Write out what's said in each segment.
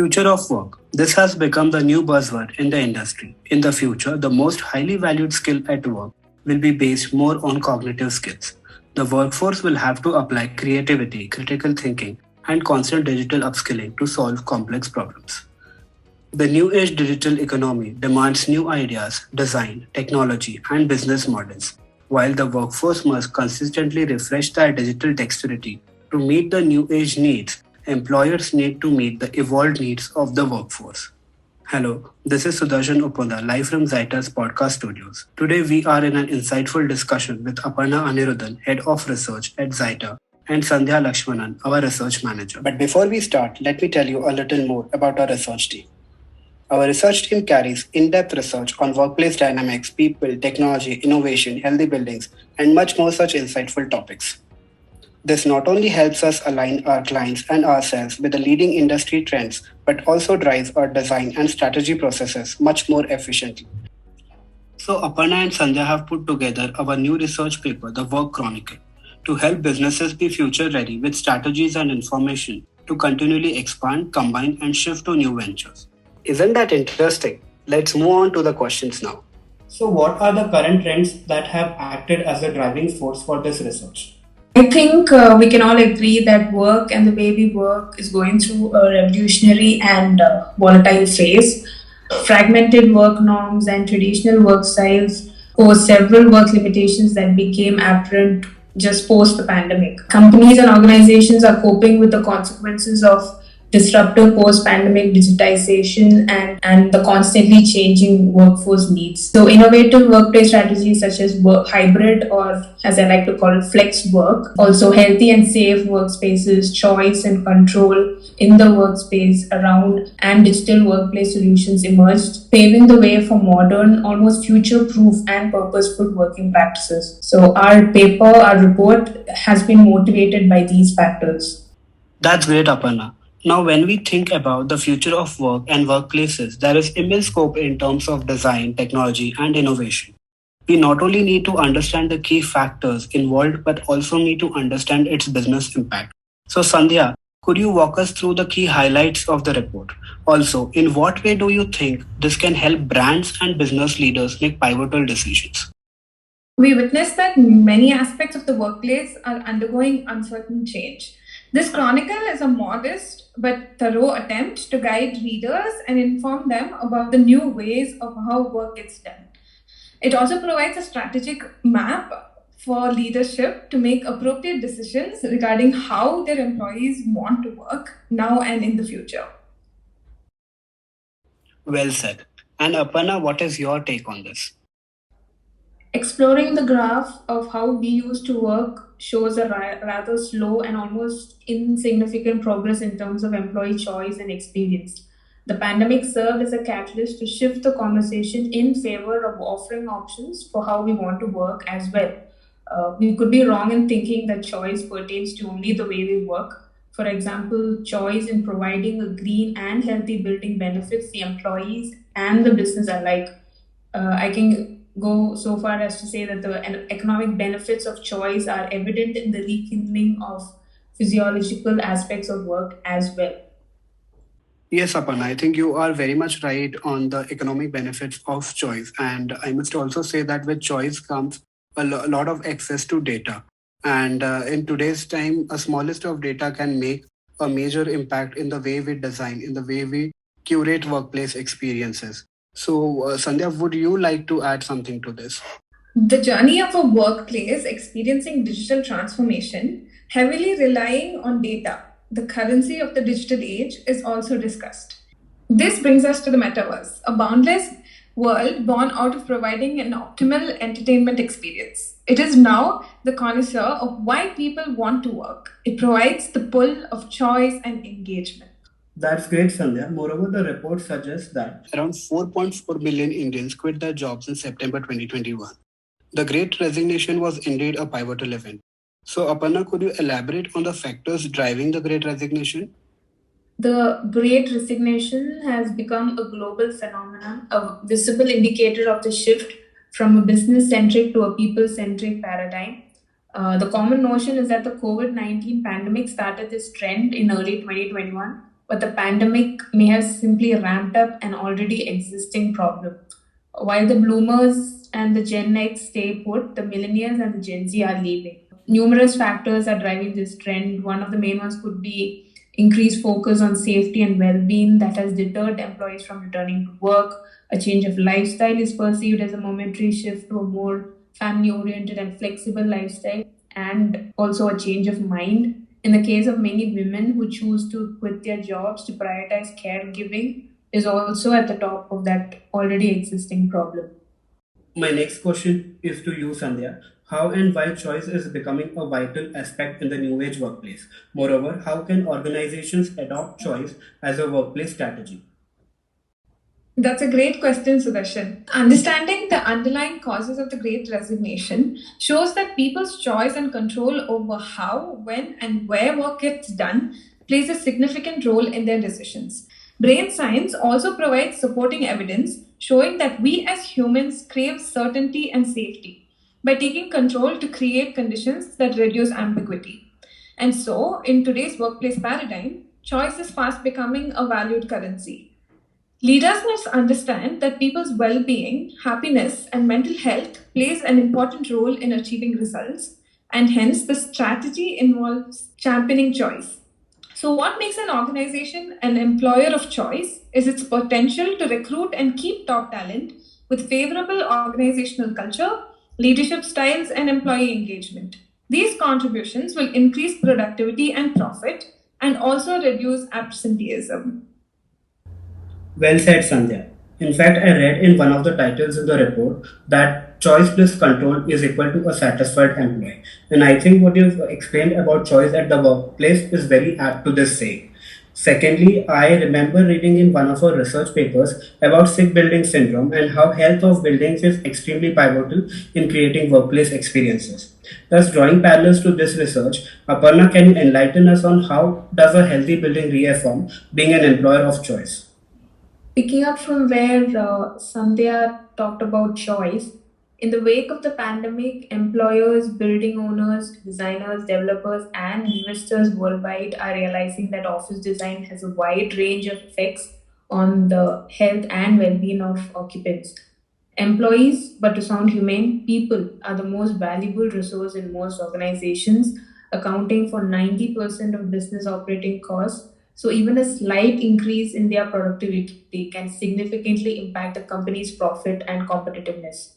Future of work. This has become the new buzzword in the industry. In the future, the most highly valued skill at work will be based more on cognitive skills. The workforce will have to apply creativity, critical thinking, and constant digital upskilling to solve complex problems. The new age digital economy demands new ideas, design, technology, and business models, while the workforce must consistently refresh their digital dexterity to meet the new age needs. Employers need to meet the evolved needs of the workforce. Hello, this is Sudarshan Uppunda, live from Zyeta's podcast studios. Today we are in an insightful discussion with Aparna Anirudhan, Head of Research at Zyeta, and Sandhya Lakshmanan, our research manager. But before we start, let me tell you a little more about our research team. Our research team carries in-depth research on workplace dynamics, people, technology, innovation, healthy buildings, and much more such insightful topics. This not only helps us align our clients and ourselves with the leading industry trends, but also drives our design and strategy processes much more efficiently. So Aparna and Sandhya have put together our new research paper, The Work Chronicle, to help businesses be future ready with strategies and information to continually expand, combine, and shift to new ventures. Isn't that interesting? Let's move on to the questions now. So what are the current trends that have acted as a driving force for this research? I think we can all agree that work and the way we work is going through a revolutionary and volatile phase. Fragmented work norms and traditional work styles pose several work limitations that became apparent just post the pandemic. Companies and organizations are coping with the consequences of disruptive post-pandemic digitization and the constantly changing workforce needs. So innovative workplace strategies such as hybrid, or as I like to call it, flex work, also healthy and safe workspaces, choice and control in the workspace around, and digital workplace solutions emerged, paving the way for modern, almost future-proof and purposeful working practices. So our report has been motivated by these factors. That's great, Aparna. Now, when we think about the future of work and workplaces, there is immense scope in terms of design, technology, and innovation. We not only need to understand the key factors involved, but also need to understand its business impact. So, Sandhya, could you walk us through the key highlights of the report? Also, in what way do you think this can help brands and business leaders make pivotal decisions? We witness that many aspects of the workplace are undergoing uncertain change. This chronicle is a modest but thorough attempt to guide readers and inform them about the new ways of how work gets done. It also provides a strategic map for leadership to make appropriate decisions regarding how their employees want to work now and in the future. Well said. And Aparna, what is your take on this? Exploring the graph of how we used to work shows a rather slow and almost insignificant progress in terms of employee choice and experience. The pandemic served as a catalyst to shift the conversation in favor of offering options for how we want to work as well. We could be wrong in thinking that choice pertains to only the way we work. For example, choice in providing a green and healthy building benefits the employees and the business alike. I can go so far as to say that the economic benefits of choice are evident in the rekindling of physiological aspects of work as well. Yes, Aparna, I think you are very much right on the economic benefits of choice. And I must also say that with choice comes a lot of access to data. And in today's time, a smallest of data can make a major impact in the way we design, in the way we curate workplace experiences. So, Sandhya, would you like to add something to this? The journey of a workplace experiencing digital transformation, heavily relying on data, the currency of the digital age, is also discussed. This brings us to the metaverse, a boundless world born out of providing an optimal entertainment experience. It is now the connoisseur of why people want to work. It provides the pull of choice and engagement. That's great, Sandhya. Moreover, the report suggests that around 4.4 million Indians quit their jobs in September 2021. The Great Resignation was indeed a pivotal event. So, Aparna, could you elaborate on the factors driving the Great Resignation? The Great Resignation has become a global phenomenon, a visible indicator of the shift from a business-centric to a people-centric paradigm. The common notion is that the COVID-19 pandemic started this trend in early 2021. but the pandemic may have simply ramped up an already existing problem. While the bloomers and the Gen X stay put, the millennials and the Gen Z are leaving. Numerous factors are driving this trend. One of the main ones could be increased focus on safety and well-being that has deterred employees from returning to work. A change of lifestyle is perceived as a momentary shift to a more family-oriented and flexible lifestyle, and also a change of mind. In the case of many women who choose to quit their jobs to prioritize caregiving, is also at the top of that already existing problem. My next question is to you, Sandhya. How and why choice is becoming a vital aspect in the new age workplace? Moreover, how can organizations adopt choice as a workplace strategy? That's a great question, Sudarshan. Understanding the underlying causes of the great resignation shows that people's choice and control over how, when, and where work gets done plays a significant role in their decisions. Brain science also provides supporting evidence showing that we as humans crave certainty and safety by taking control to create conditions that reduce ambiguity. And so, in today's workplace paradigm, choice is fast becoming a valued currency. Leaders must understand that people's well-being, happiness, and mental health plays an important role in achieving results, and hence the strategy involves championing choice. So, what makes an organization an employer of choice is its potential to recruit and keep top talent with favorable organizational culture, leadership styles, and employee engagement. These contributions will increase productivity and profit and also reduce absenteeism. Well said, Sandhya. In fact, I read in one of the titles in the report that choice plus control is equal to a satisfied employee. And I think what you've explained about choice at the workplace is very apt to this saying. Secondly, I remember reading in one of our research papers about sick building syndrome and how health of buildings is extremely pivotal in creating workplace experiences. Thus, drawing parallels to this research, Aparna, can you enlighten us on how does a healthy building reaffirm being an employer of choice? Picking up from where Sandhya talked about choice, in the wake of the pandemic, employers, building owners, designers, developers, and investors worldwide are realizing that office design has a wide range of effects on the health and well being of occupants. Employees, but to sound humane, people are the most valuable resource in most organizations, accounting for 90% of business operating costs. So, even a slight increase in their productivity can significantly impact the company's profit and competitiveness.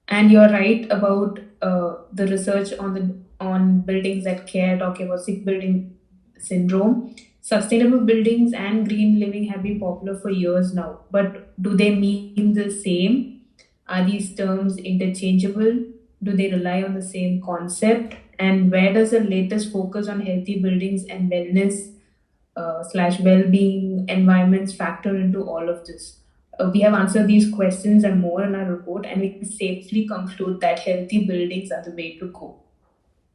And you're right about the research on buildings that care, talking about sick building syndrome. Sustainable buildings and green living have been popular for years now, but do they mean the same? Are these terms interchangeable? Do they rely on the same concept? And where does the latest focus on healthy buildings and wellness slash well-being environments factor into all of this? We have answered these questions and more in our report, and we can safely conclude that healthy buildings are the way to go.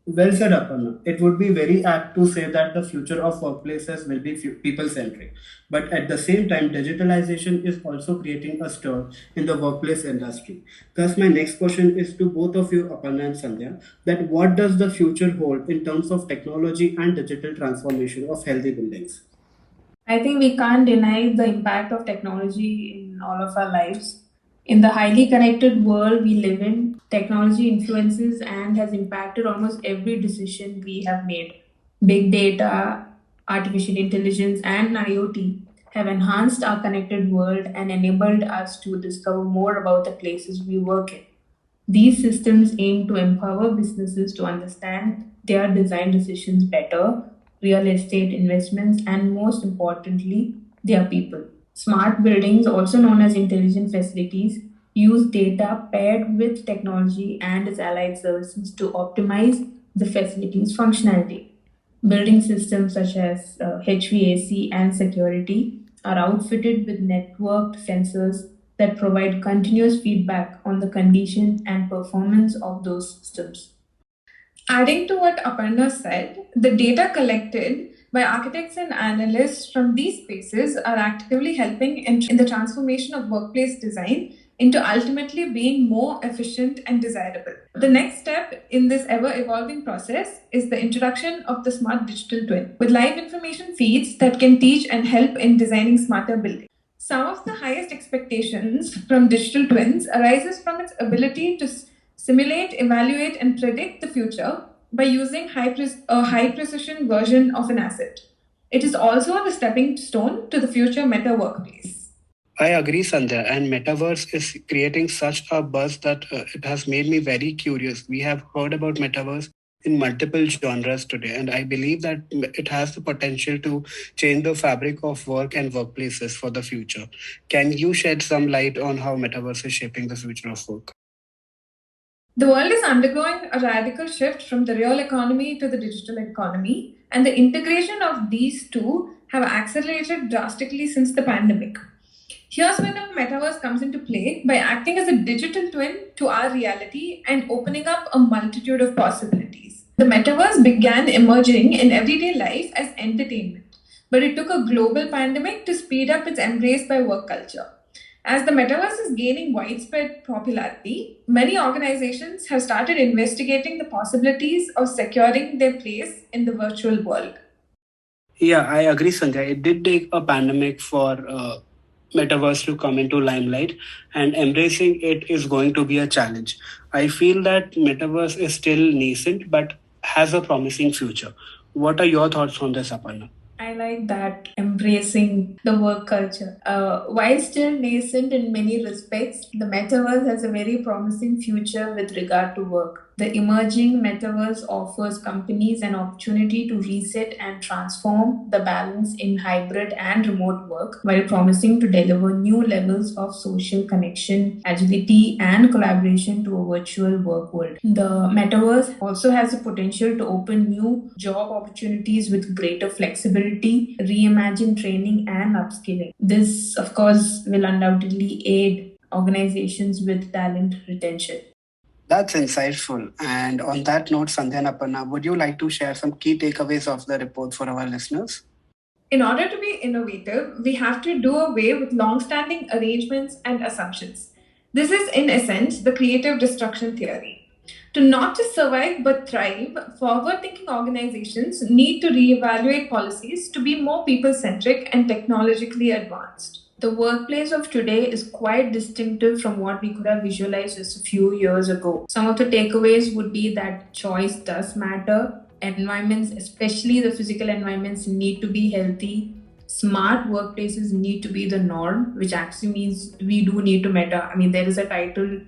Well said, Aparna. It would be very apt to say that the future of workplaces will be people centric. But at the same time, digitalization is also creating a stir in the workplace industry. Thus, my next question is to both of you, Aparna and Sandhya, that what does the future hold in terms of technology and digital transformation of healthy buildings? I think we can't deny the impact of technology in all of our lives. In the highly connected world we live in, technology influences and has impacted almost every decision we have made. Big data, artificial intelligence, and IoT have enhanced our connected world and enabled us to discover more about the places we work in. These systems aim to empower businesses to understand their design decisions better, real estate investments, and most importantly, their people. Smart buildings, also known as intelligent facilities, use data paired with technology and its allied services to optimize the facility's functionality. Building systems such as HVAC and security are outfitted with networked sensors that provide continuous feedback on the condition and performance of those systems. Adding to what Aparna said, the data collected by architects and analysts from these spaces are actively helping in the transformation of workplace design into ultimately being more efficient and desirable. The next step in this ever-evolving process is the introduction of the smart digital twin, with live information feeds that can teach and help in designing smarter buildings. Some of the highest expectations from digital twins arises from its ability to simulate, evaluate, and predict the future by using a high-precision version of an asset. It is also the stepping stone to the future meta workplace. I agree, Sandhya, and metaverse is creating such a buzz that it has made me very curious. We have heard about metaverse in multiple genres today, and I believe that it has the potential to change the fabric of work and workplaces for the future. Can you shed some light on how metaverse is shaping the future of work? The world is undergoing a radical shift from the real economy to the digital economy, and the integration of these two have accelerated drastically since the pandemic. Here's where the metaverse comes into play by acting as a digital twin to our reality and opening up a multitude of possibilities. The metaverse began emerging in everyday life as entertainment, but it took a global pandemic to speed up its embrace by work culture. As the metaverse is gaining widespread popularity, many organizations have started investigating the possibilities of securing their place in the virtual world. Yeah, I agree, Sandhya. It did take a pandemic for metaverse to come into limelight, and embracing it is going to be a challenge. I feel that metaverse is still nascent but has a promising future. What are your thoughts on this, Aparna? I like that, embracing the work culture. While still nascent in many respects, the metaverse has a very promising future with regard to work. The emerging metaverse offers companies an opportunity to reset and transform the balance in hybrid and remote work while promising to deliver new levels of social connection, agility, and collaboration to a virtual work world. The metaverse also has the potential to open new job opportunities with greater flexibility, reimagine training, and upskilling. This, of course, will undoubtedly aid organizations with talent retention. That's insightful. And on that note, Sandhya and Aparna, would you like to share some key takeaways of the report for our listeners? In order to be innovative, we have to do away with long-standing arrangements and assumptions. This is, in essence, the creative destruction theory. To not just survive but thrive, forward-thinking organizations need to reevaluate policies to be more people-centric and technologically advanced. The workplace of today is quite distinctive from what we could have visualized just a few years ago. Some of the takeaways would be that choice does matter. Environments, especially the physical environments, need to be healthy. Smart workplaces need to be the norm, which actually means we do need to meta. I mean, there is a title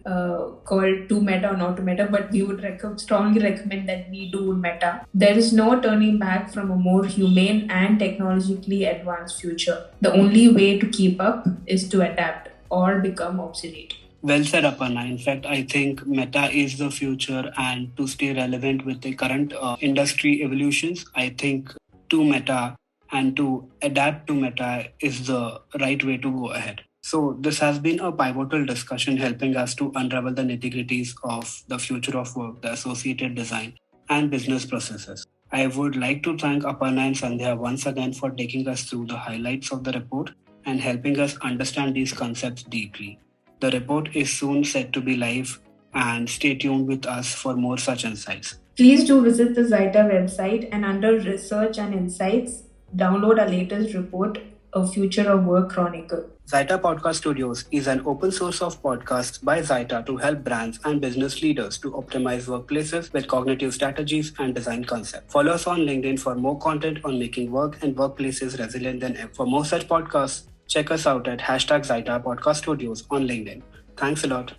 called To Meta or Not to Meta, but we would strongly recommend that we do meta. There is no turning back from a more humane and technologically advanced future. The only way to keep up is to adapt or become obsolete. Well said, Aparna. In fact, I think meta is the future, and to stay relevant with the current industry evolutions, I think to meta and to adapt to meta is the right way to go ahead. So this has been a pivotal discussion helping us to unravel the nitty-gritties of the future of work, the associated design, and business processes. I would like to thank Aparna and Sandhya once again for taking us through the highlights of the report and helping us understand these concepts deeply. The report is soon set to be live, and stay tuned with us for more such insights. Please do visit the Zyeta website, and under Research and Insights, download our latest report, A Future of Work Chronicle. Zyeta Podcast Studios is an open source of podcasts by Zyeta to help brands and business leaders to optimize workplaces with cognitive strategies and design concepts. Follow us on LinkedIn for more content on making work and workplaces resilient than ever. For more such podcasts, check us out at #Zyeta Podcast Studios on LinkedIn. Thanks a lot.